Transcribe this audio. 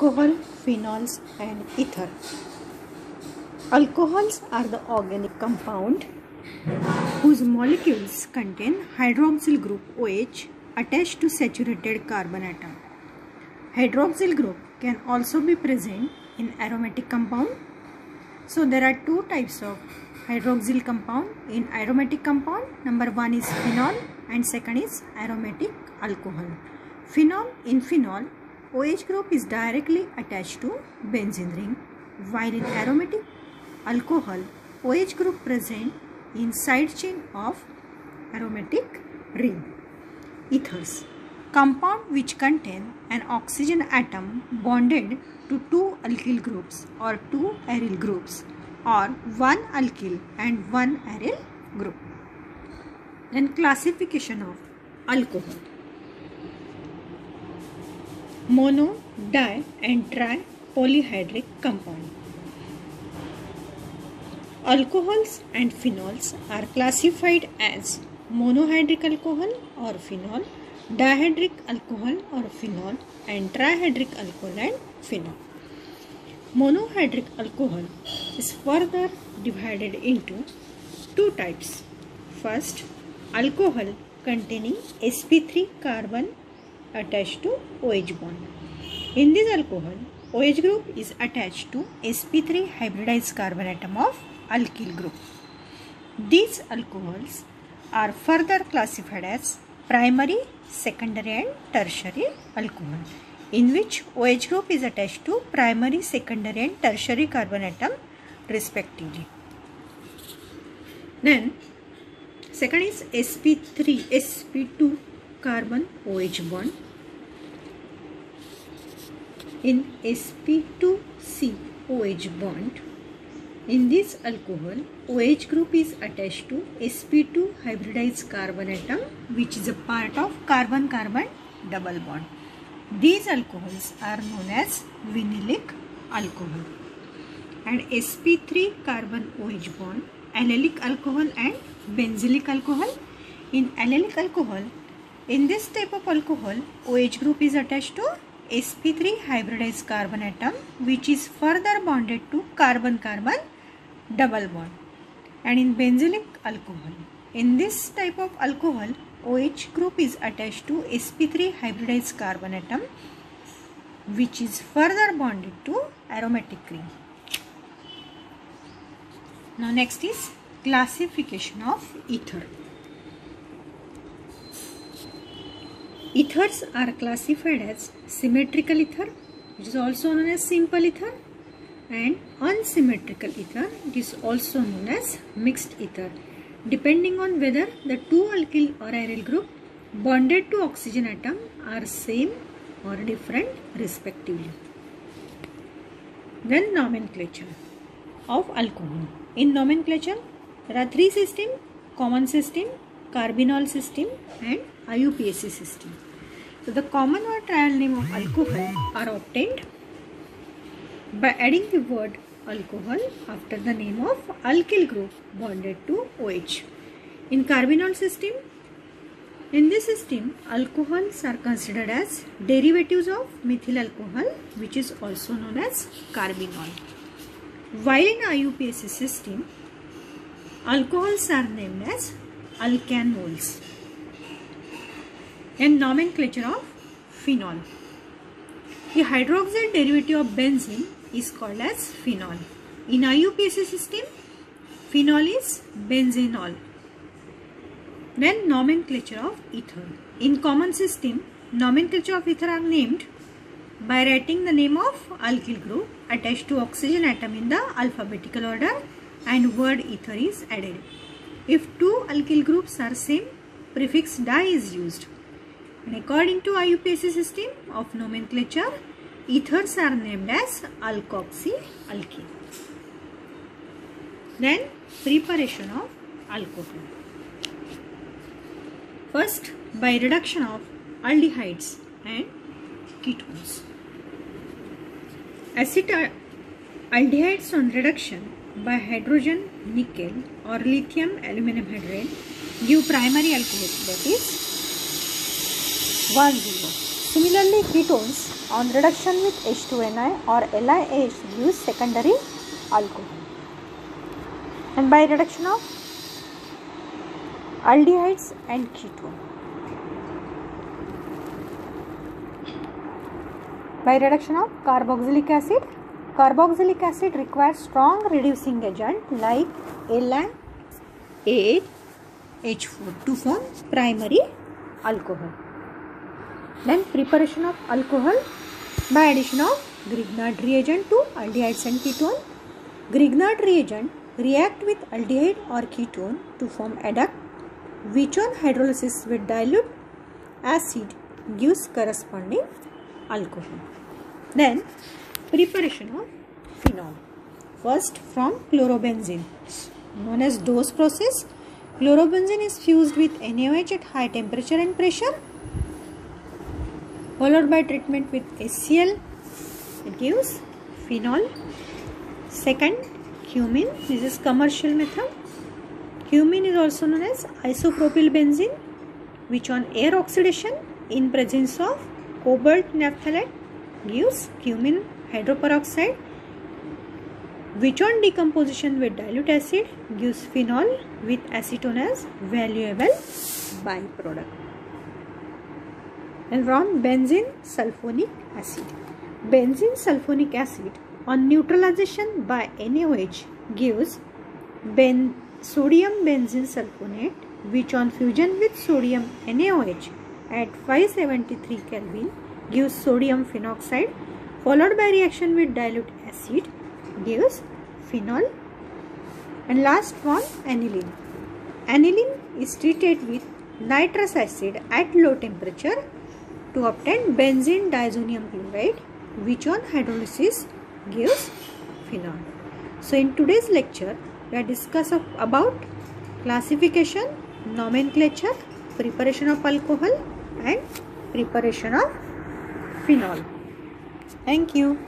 alcohol, phenols and ether. Alcohols are the organic compound whose molecules contain hydroxyl group OH attached to saturated carbon atom. Hydroxyl group can also be present in aromatic compound. So there are two types of hydroxyl compound in aromatic compound. Number one is phenol and second is aromatic alcohol. In phenol, OH group is directly attached to benzene ring, while in aromatic alcohol, OH group present in side chain of aromatic ring. Ethers, compound which contain an oxygen atom bonded to two alkyl groups or two aryl groups, or one alkyl and one aryl group. Then classification of alcohol: mono, di and tri polyhydric compound. Alcohols and phenols are classified as monohydric alcohol or phenol, dihydric alcohol or phenol, and trihydric alcohol and phenol. Monohydric alcohol is further divided into two types. First, alcohol containing sp3 carbon attached to OH bond. In this alcohol, OH group is attached to sp3 hybridized carbon atom of alkyl group. These alcohols are further classified as primary, secondary and tertiary alcohol, in which OH group is attached to primary, secondary and tertiary carbon atom respectively. Then second is sp2 carbon OH bond. In sp2c OH bond, in this alcohol, OH group is attached to sp2 hybridized carbon atom, which is a part of carbon-carbon double bond. These alcohols are known as vinylic alcohol. And sp3 carbon OH bond, allylic alcohol and benzylic alcohol. In allylic alcohol, in this type of alcohol, OH group is attached to sp3 hybridized carbon atom, which is further bonded to carbon-carbon double bond. And in benzylic alcohol, in this type of alcohol, OH group is attached to sp3 hybridized carbon atom, which is further bonded to aromatic ring. Now next is classification of ether. Ethers are classified as symmetrical ether, which is also known as simple ether, and unsymmetrical ether, it is also known as mixed ether, depending on whether the two alkyl or aryl group bonded to oxygen atom are same or different respectively. Then nomenclature of alcohol. In nomenclature, there are three systems: common system, carbinol system and IUPAC system. So the common or trial name of alcohol are obtained by adding the word alcohol after the name of alkyl group bonded to OH. In carbinol system, in this system, alcohols are considered as derivatives of methyl alcohol, which is also known as carbinol. While in IUPAC system, alcohols are named as alkanols. And nomenclature of phenol. The hydroxyl derivative of benzene is called as phenol. In IUPAC system, phenol is benzenol. Then nomenclature of ether. In common system, nomenclature of ether are named by writing the name of alkyl group attached to oxygen atom in the alphabetical order and word ether is added. If two alkyl groups are same, prefix di is used. And according to IUPAC system of nomenclature, ethers are named as alkoxy-alkene. Then preparation of alcohol. First, by reduction of aldehydes and ketones. Acetaldehydes on reduction by hydrogen nickel or lithium aluminum hydride give primary alcohol, that is 1,0. Similarly, ketones on reduction with H2Ni or LiH gives secondary alcohol. And by reduction of aldehydes and ketone. By reduction of carboxylic acid requires strong reducing agent like LiAH, H4 to form primary alcohol. Then preparation of alcohol by addition of Grignard reagent to aldehydes and ketone. Grignard reagent react with aldehyde or ketone to form adduct, which on hydrolysis with dilute acid gives corresponding alcohol. Then preparation of phenol. First from chlorobenzene, known as dose process. Chlorobenzene is fused with NaOH at high temperature and pressure, followed by treatment with HCl. It gives phenol. Second, cumene. This is commercial method. Cumene is also known as isopropyl benzene, which on air oxidation in presence of cobalt naphthalate gives cumene hydroperoxide, which on decomposition with dilute acid gives phenol with acetone as valuable byproduct. And from benzene sulfonic acid. Benzene sulfonic acid on neutralization by NaOH gives sodium benzene sulfonate, which on fusion with sodium NaOH at 573 Kelvin gives sodium phenoxide, followed by reaction with dilute acid gives phenol. And last one, aniline. Aniline is treated with nitrous acid at low temperature to obtain benzene diazonium chloride, which on hydrolysis gives phenol. So in today's lecture we are discussing about classification, nomenclature, preparation of alcohol and preparation of phenol. Thank you.